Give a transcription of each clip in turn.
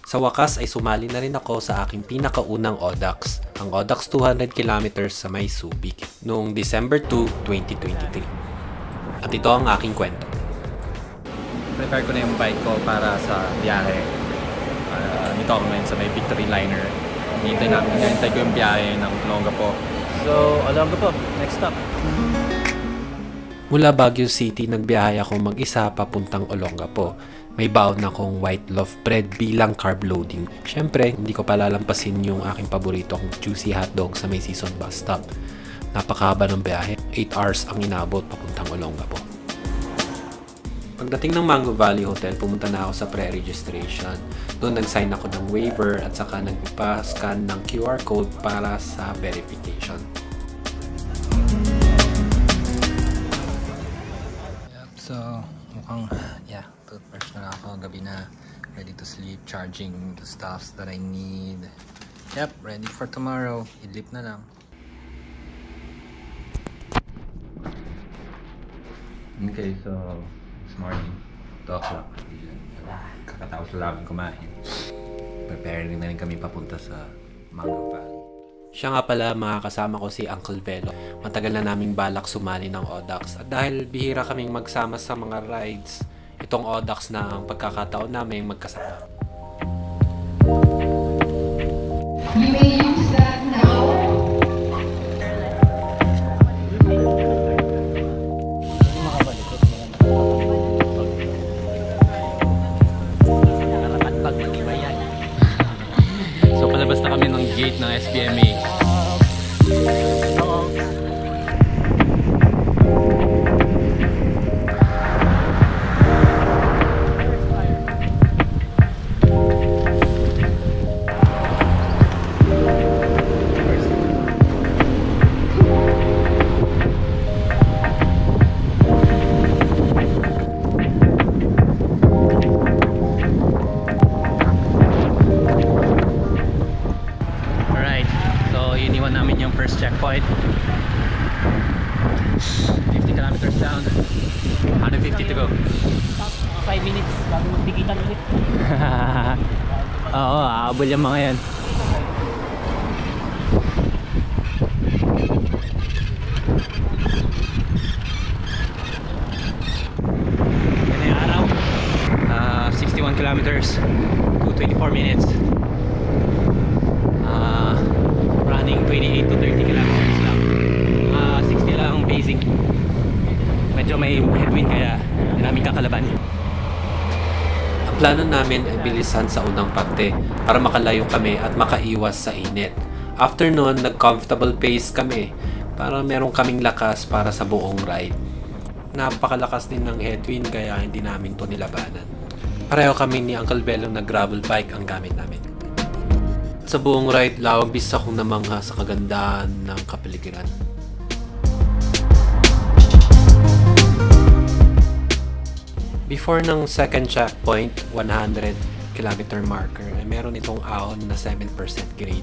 Sa wakas ay sumali na rin ako sa aking pinakaunang ODAX, ang ODAX 200 kilometers sa May Subic, noong December 2, 2023. At ito ang aking kwento. Prepare ko na yung bike ko para sa biyahe. Dito ako ngayon sa may Victory Liner. Hinihintay ko yung biyahe ng Olongapo. So, Olongapo, next stop. Mula Baguio City, nagbiyahe ako mag-isa papuntang Olongapo. May baon akong white loaf bread bilang carb loading. Siyempre, hindi ko palalampasin yung aking paboritong juicy hotdog sa may season bus stop. Napakahaba ng biyahe, 8 hours ang inabot papuntang Olongapo. Pagdating ng Mango Valley Hotel, pumunta na ako sa pre-registration. Doon nag-sign ako ng waiver at saka nagpa-scan ng QR code para sa verification. So, mukhang, toothbrush na ako. Gabi na. Ready to sleep. Charging the stuffs that I need. Yep, ready for tomorrow. Idlip na lang. Okay, so, this morning, 2 o'clock. Kakatapos lang kumain. Preparing na rin kami papunta sa Mango Valley. Siya nga pala, mga kasama ko si Uncle Velo. Matagal na naming balak sumali ng ODAX. At dahil bihira kaming magsama sa mga rides, itong ODAX na ang pagkakataon namin magkasama. You may use that now. So palabas na kami ng gate ng SBMA. Checkpoint 50 kilometers down, 150 to go. 5 minutes bago magtikitan ulit. Oo, aabol yung mga yan. Yan yung araw, 61 kilometers, 24 minutes. Running 28 to 30 kilometers lang. 60 lang ang pacing. Medyo may headwind kaya hindi namin kakalaban. Ang plano namin ay bilisan sa unang parte para makalayo kami at makaiwas sa init. After nun, nag-comfortable pace kami para meron kaming lakas para sa buong ride. Napakalakas din ng headwind kaya hindi namin to nilabanan. Pareho kami ni Uncle Belo na gravel bike ang gamit namin. Sa buong ride, lawag bis akong namangha sa kagandahan ng kapaligiran. Before ng second checkpoint, 100 kilometer marker, ay meron itong ahon na 7% grade.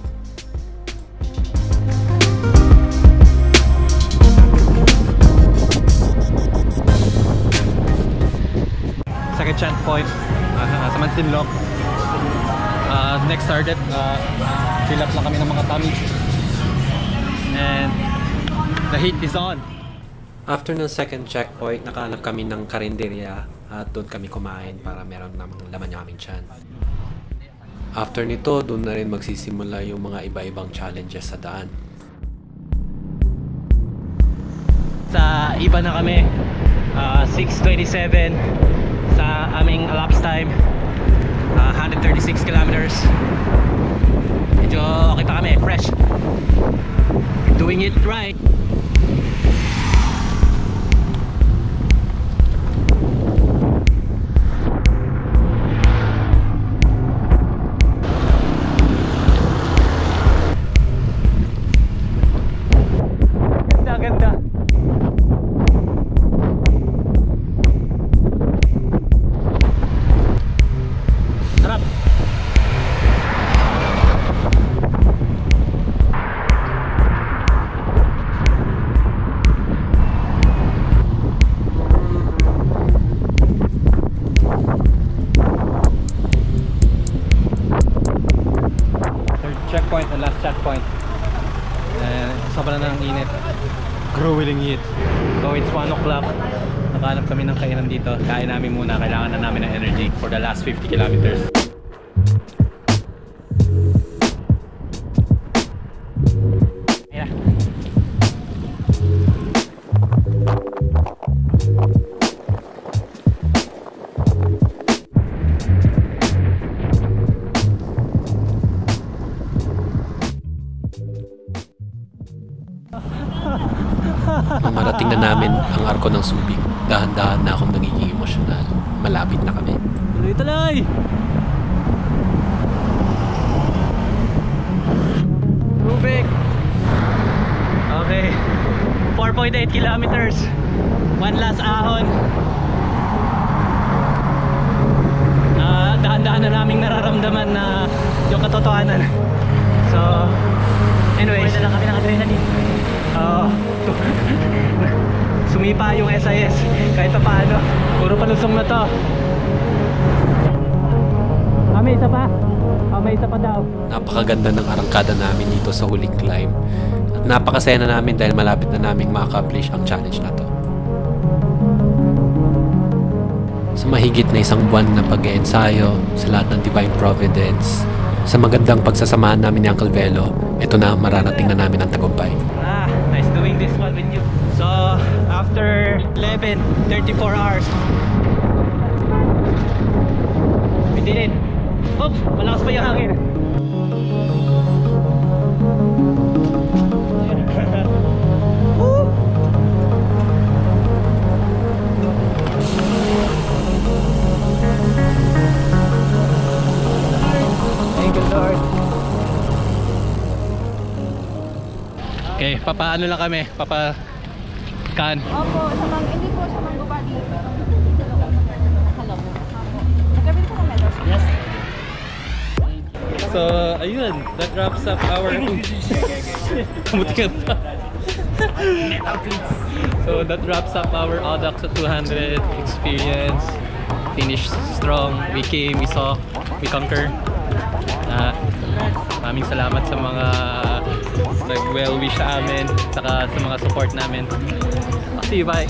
Second checkpoint, sa Mansinloc. Next target, fill up lang kami ng mga tummies. And the heat is on. After ng second checkpoint, nakahanap kami ng karinderya at doon kami kumain para meron namang laman yung aming tiyan. After nito, doon na rin magsisimula yung mga iba-ibang challenges sa daan. Sa iba na kami, 6:27 sa aming elapsed time, 136 kilometers. Medyo okay pa kami, fresh. Doing it right. checkpoint, the last checkpoint. Sobrang ng init. Grueling heat. So it's 1 o'clock. Nakahanap kami ng kainan dito. Kain namin muna. Kailangan na namin ng energy for the last 50 kilometers. Ayan. Nung marating na namin ang arko ng Subic, dahan-dahan na akong nagiging emosyonal. Malapit na kami. Tuloy-tuloy! Subic! Okay. 4.8 kilometers. One last ahon. Dahan-dahan na naming nararamdaman na yung katotohanan. So, anyways. Pwede lang kami ng adrenaline. Sumipa yung SIS kahit pa paano. Puro palusong na to. May isa pa? May isa pa daw. Napakaganda ng arangkada namin dito sa huling climb. At napakasaya na namin dahil malapit na naming ma-accomplish ang challenge na to. Sa mahigit na isang buwan na pag-eensayo, sa lahat ng Divine Providence, sa magandang pagsasamahan namin ni Uncle Velo, ito na mararating na namin ang tagumpay. Nice doing this one with you. So, after 34 hours, we did it. Oops, malakas pa yung hangin. Woo! Thank you, Lord. Okay, papaano lang kami? Papa-scan. Opo, hindi po sa Mango Body. Sa loob. Opo. Nagkabit ko ng medals. Yes. So, ayun. That wraps up our... Kamuti pa. So, that wraps up our Audax 200 experience. Finished strong. We came, we saw, we conquered. Maraming salamat sa mga nag-well wish sa amin, saka sa mga support namin. See you, bye!